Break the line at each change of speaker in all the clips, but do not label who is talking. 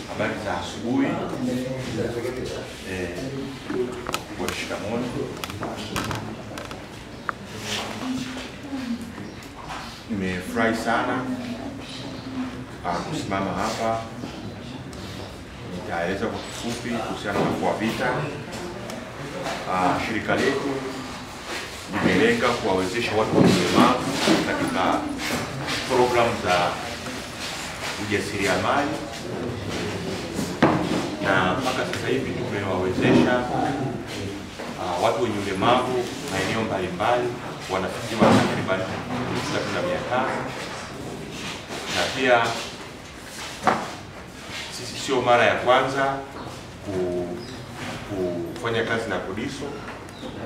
Habari za asubuhi. Kwa shikamoo. Nimefurahi sana kusimama hapa. Nitaeleza kwa kifupi kuhusiana na Afua-Vita. Shirika letu limelenga kuwawezesha watu wenye ulemavu katika programu za ujasiriamali, na mpaka sasa hivi tumewawezesha watu wenye ulemavu maeneo mbalimbali wanafikiwa takriban 3,500, na pia sisi sio mara ya kwanza kufanya kazi na Kodiso.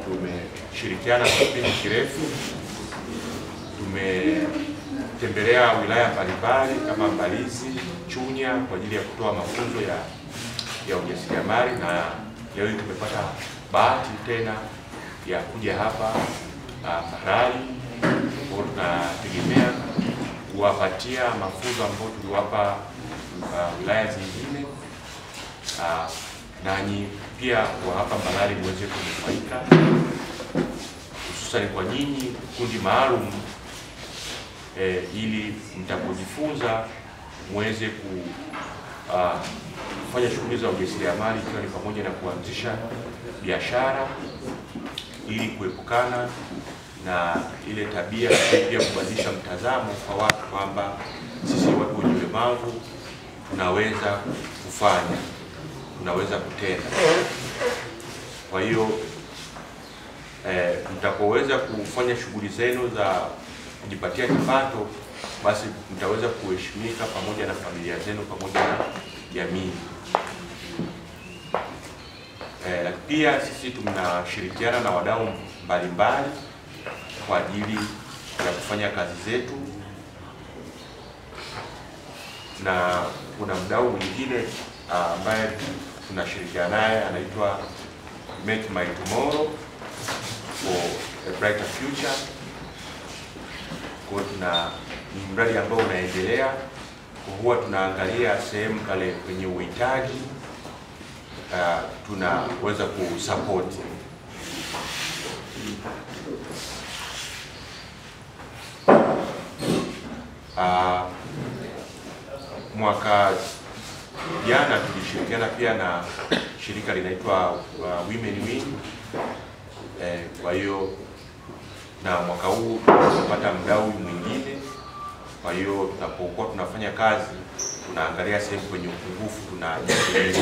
Tumeshirikiana kwa kipindi kirefu. Tumetembelea wilaya mbalimbali kama Mbalizi, Chunya kwa ajili ya kutoa mafunzo ya ujasiriamali, na leo tumepata bahati tena ya kuja hapa Mbarali. Tunategemea kuwapatia mafunzo ambayo tuliwapa wilaya zingine, nanyi pia wa hapa Mbarali muweze kunufaika, hususan kwa nyinyi kundi maalum, ili mtapojifunza muweze kufanya shughuli za ujasiriamali, ikiwa ni pamoja na kuanzisha biashara ili kuepukana na ile tabia, pia kubadilisha mtazamo kwa watu kwamba sisi watu wenye ulemavu tunaweza kufanya, tunaweza kutenda. Kwa hiyo mtapoweza kufanya shughuli zenu za kujipatia kipato, basi mtaweza kuheshimika pamoja na familia zenu pamoja na jamii. Pia sisi tunashirikiana na wadau mbalimbali kwa ajili ya kufanya kazi zetu, na kuna mdau mwingine ambaye tunashirikiana naye anaitwa Make My Tomorrow for a Brighter Future. Kwa tuna mradi ambao unaendelea, huwa tunaangalia sehemu kale kwenye uhitaji, tunaweza kusupport. Mwaka jana tulishirikiana pia na shirika linaitwa Women Win. Kwa hiyo na mwaka huu tunapata mdau mwingine. Kwa hiyo tunapokuwa tunafanya kazi, tunaangalia sehemu kwenye upungufu, tunajadili